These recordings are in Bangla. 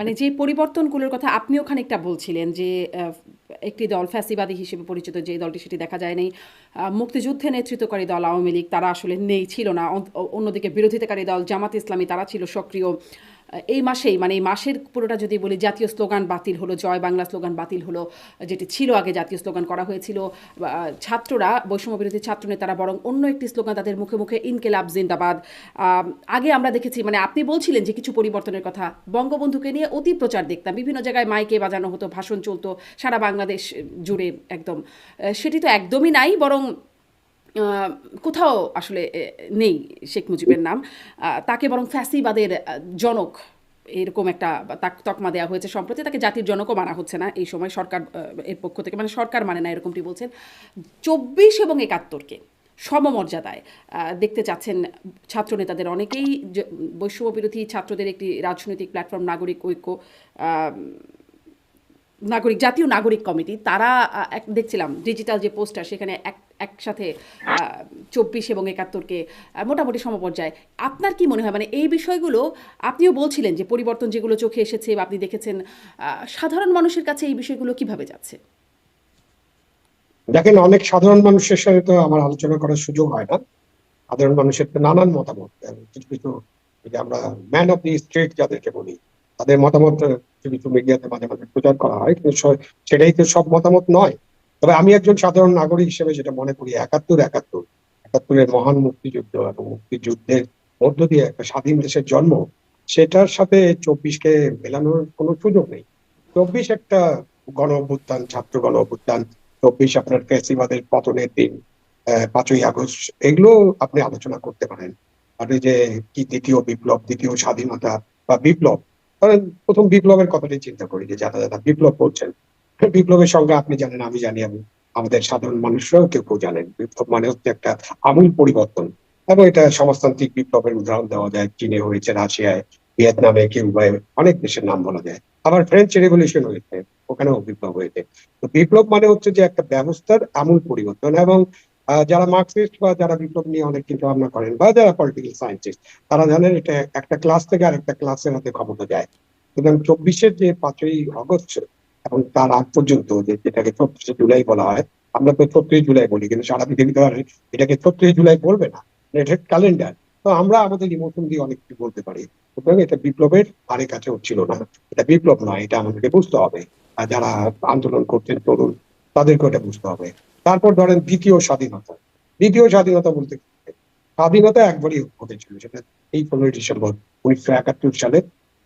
মানে যে পরিবর্তনগুলোর কথা আপনিও খানিকটা বলছিলেন যে একটি দল ফ্যাসিবাদী হিসেবে পরিচিত যে দলটি সেটি দেখা যায় নাই, মুক্তিযুদ্ধে নেতৃত্বকারী দল আওয়ামী লীগ তারা আসলে নেই, ছিল না। অন্যদিকে বিরোধিতাকারী দল জামাত ইসলামী তারা ছিল সক্রিয়। এই মাসেই মানে এই মাসের পুরোটা যদি বলি, জাতীয় স্লোগান বাতিল হলো, জয় বাংলা স্লোগান বাতিল হলো, যেটি ছিল আগে জাতীয় স্লোগান করা হয়েছিল। ছাত্ররা, বৈষম্য বিরোধী ছাত্রনেতারা বরং অন্য একটি স্লোগান তাদের মুখে মুখে ইনকেলাব জিন্দাবাদ। আগে আমরা দেখেছি, মানে আপনি বলছিলেন যে কিছু পরিবর্তনের কথা, বঙ্গবন্ধুকে নিয়ে অতি প্রচার দেখতাম, বিভিন্ন জায়গায় মাইকে বাজানো হতো, ভাষণ চলতো সারা বাংলাদেশ জুড়ে একদম। সেটি তো একদমই নাই, বরং কোথাও আসলে নেই শেখ মুজিবের নাম। তাকে বরং ফ্যাসিবাদের জনক এরকম একটা তকমা দেওয়া হয়েছে সম্প্রতি। তাকে জাতির জনকও মানা হচ্ছে না এই সময় সরকার এর পক্ষ থেকে, মানে সরকার মানে না এরকমটি বলছেন। ২৪ এবং ৭১-কে সমমর্যাদায় দেখতে চাচ্ছেন ছাত্রনেতাদের অনেকেই। বৈষম্য বিরোধী ছাত্রদের একটি রাজনৈতিক প্ল্যাটফর্ম নাগরিক ঐক্য, জাতীয় নাগরিক কমিটি, তারা দেখছিলাম ডিজিটাল যে পোস্টার, সেখানে একসাথে ২৪ এবং ৭১-কে মোটামুটি সমপর্যায়ে। আপনার কি মনে হয়, মানে এই বিষয়গুলো আপনিও বলছিলেন যে পরিবর্তন যেগুলো চোখে এসেছে বা আপনি দেখেছেন, সাধারণ মানুষের কাছে এই বিষয়গুলো কিভাবে যাচ্ছে? দেখেন, অনেক সাধারণ মানুষের সাথে তো আমার আলোচনা করার সুযোগ হয় না। সাধারণ মানুষের তো নানান মতামত, কিছু কিছু এই যে আমরা ম্যান অফ দি স্ট্রিট যাদেরকে বলি, তাদের মতামত কিছু কিছু মিডিয়াতে মাঝে মাঝে প্রচার করা হয়, কিন্তু সেটাই তো সব মতামত নয়। তবে আমি একজন সাধারণ নাগরিক হিসেবে যেটা মনে করি, একাত্তরের মহান মুক্তিযুদ্ধ এবং মুক্তিযুদ্ধের মধ্য দিয়ে একটা স্বাধীন দেশের জন্ম, সেটার সাথে ২৪-কে মেলানোর কোনো সুযোগ নেই। ২৪ একটা গণ অভ্যুত্থান, ছাত্র গণ অভ্যুত্থান। ২৪ আপনার ফ্যাসিবাদের পতনের দিন, ৫ই আগস্ট, এগুলো আপনি আলোচনা করতে পারেন। আর এই যে কি দ্বিতীয় বিপ্লব, দ্বিতীয় স্বাধীনতা বা বিপ্লব, কারণ প্রথম বিপ্লবের কথাটাই চিন্তা করি, যে যারা যারা বিপ্লব বলছেন, বিপ্লবের সঙ্গে আপনি জানেন, আমি জানি, আমি আমাদের সাধারণ মানুষরাও কেউ কেউ জানেন, বিপ্লব মানে হচ্ছে একটা আমূল পরিবর্তন। এবং এটা সমাজতান্ত্রিক বিপ্লবের উদাহরণ দেওয়া যায়, চীনে হয়েছে, রাশিয়ায়, ভিয়েতনামে, কিউবায়, অনেক দেশের নাম বলা যায়। আবার ফ্রেঞ্চ রেভলিউশন হয়েছে, ওখানেও বিপ্লব হয়েছে। তো বিপ্লব মানে হচ্ছে যে একটা ব্যবস্থার আমূল পরিবর্তন। এবং যারা মার্কসিস্ট বা যারা বিপ্লব নিয়ে অনেক চিন্তা ভাবনা করেন, বা যারা পলিটিক্যাল সায়েন্টিস্ট, তারা জানেন এটা একটা ক্লাস থেকে আরেকটা ক্লাসের হাতে ক্ষমতা যায়। সুতরাং ২৪-এর যে ৫ই আগস্ট এবং তার আগ পর্যন্ত, যেটাকে ৩৬শে জুলাই বলা হয়, আমরা তো ৩৬ জুলাই বলি, কিন্তু সারা পৃথিবীতে আর এটাকে ৩৬ জুলাই বলবে না, এটা ক্যালেন্ডার। তো আমরা আমাদের ইমোশন দিয়ে অনেক কিছু বলতে পারি। সুতরাং এটা বিপ্লবের ধারে কাছে হচ্ছিল না, এটা বিপ্লব নয়, এটা আমাদেরকে বুঝতে হবে। আর যারা আন্দোলন করছেন তরুণ, তাদেরকে এটা বুঝতে হবে। তারপর ধরেন দ্বিতীয় স্বাধীনতা বলতে কি? স্বাধীনতা একবারই হতে ছিল, সেটা এই ১৫ই ডিসেম্বর ১৯৭১ সালে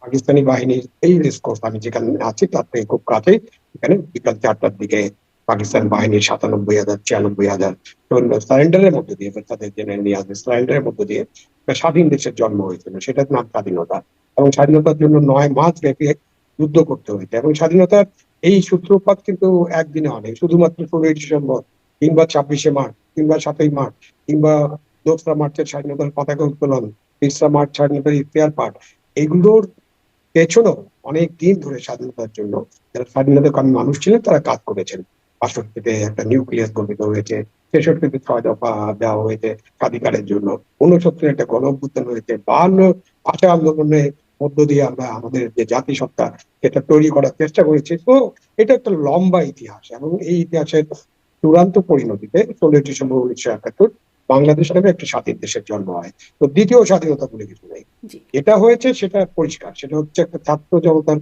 পাকিস্তানি বাহিনীর এই রেসকোর্স, আমি যেখানে আছি তার থেকে খুব কাছে, এখানে বিকাল ৪টার দিকে পাকিস্তান বাহিনীর ৯৭,০০০ ৯৬,০০০ সৈন্য সারেন্ডারের মধ্যে দিয়ে, তাদের জেনারেল নিয়াজের সারেন্ডারের মধ্যে দিয়ে একটা স্বাধীন দেশের জন্ম হয়েছিল, সেটার নাম স্বাধীনতা। এবং স্বাধীনতার জন্য ৯ মাস ব্যাপী যুদ্ধ করতে হয়েছে। এবং স্বাধীনতার এই সূত্রপাত কিন্তু একদিনে হয়নি, শুধুমাত্র ১৬ই ডিসেম্বর কিংবা ২৬শে মার্চ কিংবা ৭ই মার্চ কিংবা ২রা মার্চের স্বাধীনতার পতাকা উত্তোলন, ৩রা মার্চ স্বাধীনতার ইফতেহার পাঠ, এগুলোর পেছনেও অনেক দিন ধরে স্বাধীনতার জন্য যারা স্বাধীনতাকামী মানুষ ছিলেন, তারা কাজ করেছেন। ৬২-তে একটা নিউক্লিয়াস গঠিত হয়েছে, ৬৬-তে ৬ দফা দেওয়া হয়েছে স্বাধিকারের জন্য, ৬৯-এ একটা গণ অভ্যুত্থান হয়েছে, ৫২ ভাষা আন্দোলনের মধ্য দিয়ে আমরা আমাদের যে জাতিসত্তা, সেটা তৈরি করার চেষ্টা করেছি। তো এটা একটা লম্বা ইতিহাস, এবং এই ইতিহাসের চূড়ান্ত পরিণতিতে ১৬ই ডিসেম্বর ১৯৭১ বাংলাদেশ নামে একটা স্বাধীন দেশের জন্ম হয়। তো দ্বিতীয় স্বাধীনতা বলে কিছু নেই। জি। এটা হয়েছে, সেটা পরিষ্কার, সেটা হচ্ছে একটা ছাত্র জনতার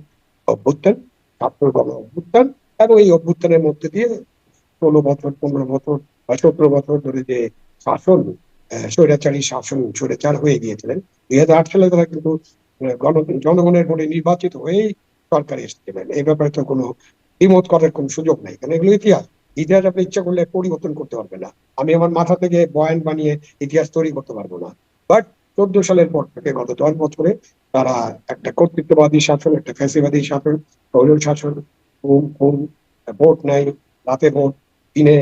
অভ্যুত্থান, ছাত্র গণ অভ্যুত্থান। এবং এই অভ্যুত্থানের মধ্যে দিয়ে ১৬ বছর, ১৫ বছর বা ১৭ বছর ধরে যে শাসন, স্বৈরাচারী শাসন, স্বৈরাচার হয়ে গিয়েছিলেন, ২০০৮ সালে তারা কিন্তু জনগণের ভোটে নির্বাচিত হয়েই সরকারে এসেছিলেন। এই ব্যাপারে তো কোনো দ্বিমত করার কোনো সুযোগ নাই, কারণ এগুলো ইতিহাস। ইতিহাস আপনি ইচ্ছা করলে পরিবর্তন করতে পারবে না। আমি আমার মাথা থেকে বয়ান বানিয়ে ইতিহাস তৈরি করতে পারবো না। বাট ১৪ সালের পর থেকে গত ১০ বছরে তারা একটা কর্তৃত্ববাদী শাসন, একটা ফ্যাসিবাদী শাসন, স্বৈর শাসন, খুন খুন, ভোট নাই, রাতে ভোট, দিনে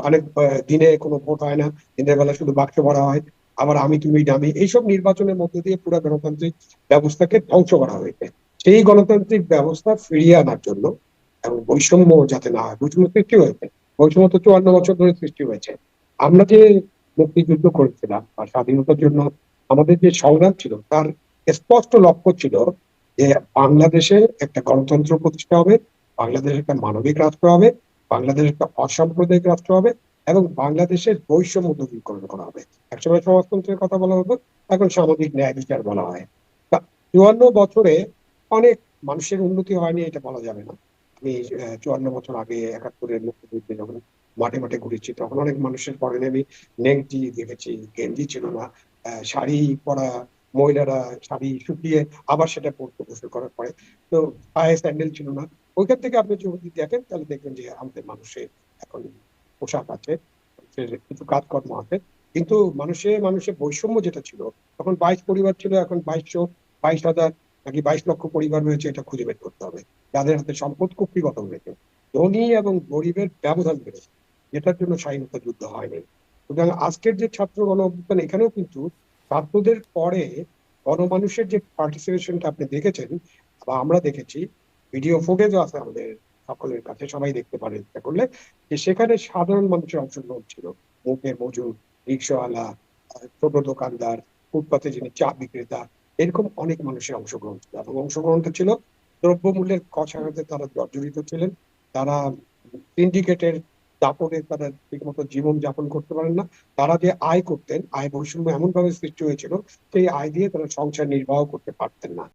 অনেক দিনে কোনো ভোট হয় না, দিনের বেলা শুধু বাক্স ভরা হয়, আবার আমি তুমি ডামি, এইসব নির্বাচনের মধ্যে দিয়ে পুরো গণতান্ত্রিক ব্যবস্থাকে ধ্বংস করা হয়েছে। সেই গণতান্ত্রিক ব্যবস্থা ফিরিয়ে আনার জন্য এবং বৈষম্য যাতে না হয়, বৈষম্য সৃষ্টি হয়েছে, বৈষম্য তো ৫৪ বছর ধরে সৃষ্টি হয়েছে। আমরা যে মুক্তিযুদ্ধ করেছিলাম বা স্বাধীনতার জন্য আমাদের যে সংগ্রাম ছিল, তার স্পষ্ট লক্ষ্য ছিল যে বাংলাদেশে একটা গণতন্ত্র প্রতিষ্ঠা হবে, বাংলাদেশ একটা মানবিক রাষ্ট্র হবে, বাংলাদেশ একটা অসাম্প্রদায়িক রাষ্ট্র হবে এবং বাংলাদেশের বৈষম্য দূরীকরণ করা হবে। একসময় সমাজতন্ত্রের কথা বলা হতো, এখন সামাজিক ন্যায় বিচার বলা হয়। তা 54 বছরে অনেক মানুষের উন্নতি হয়নি এটা বলা যাবে না। আমি 54 বছর আগে 71-এর মুক্তিযুদ্ধে যখন মাঠে মাঠে ঘুরেছি তখন অনেক মানুষের পরনে আমি নেংটি দেখেছি, গেঞ্জি ছিল না, শাড়ি পরা মহিলারা শাড়ি শুকিয়ে আবার সেটা পরতে গোসল করার পরে, তো পায়ে স্যান্ডেল ছিল না। ওইখান থেকে আপনি যদি দেখেন তাহলে দেখবেন যে আমাদের মানুষের এখন পোশাক আছে, মানুষের কিছু কাজকর্ম আছে, কিন্তু মানুষের বৈষম্য যেটা ছিল, তখন 22 পরিবার ছিল, এখন 22,000 নাকি 22 লক্ষ পরিবার রয়েছে, এটা খুঁজে বের করতে হবে। যাদের হাতে সম্পদ কুক্ষিগত হয়েছে, ধনী এবং গরিবের ব্যবধান বেড়েছে, যেটার জন্য স্বাধীনতা যুদ্ধ হয়নি। সুতরাং আজকের যে ছাত্র গণ অভ্যুত্থান, এখানেও কিন্তু ছাত্রদের পরে গণমানুষের যে পার্টিসিপেশনটা আপনি দেখেছেন বা আমরা দেখেছি, ভিডিও ফুটেজও আছে আমাদের সকলের কাছে, সবাই দেখতে পারে ইচ্ছা করলে, যে সেখানে সাধারণ মানুষের অংশগ্রহণ ছিল। মুখের মজুর, রিক্সাওয়ালা, ছোট দোকানদার, ফুটপাতে যিনি চা বিক্রেতা, এরকম অনেক মানুষের অংশগ্রহণ ছিল এবং অংশগ্রহণটা ছিল দ্রব্যমূল্যের কষাঘাতে তারা জর্জরিত ছিলেন। তারা সিন্ডিকেটের দাপটে তারা ঠিকমতো জীবন যাপন করতে পারেন না। তারা যে আয় করতেন, আয় বৈষম্য এমন ভাবে সৃষ্টি হয়েছিল, সেই আয় দিয়ে তারা সংসার নির্বাহ করতে পারতেন না।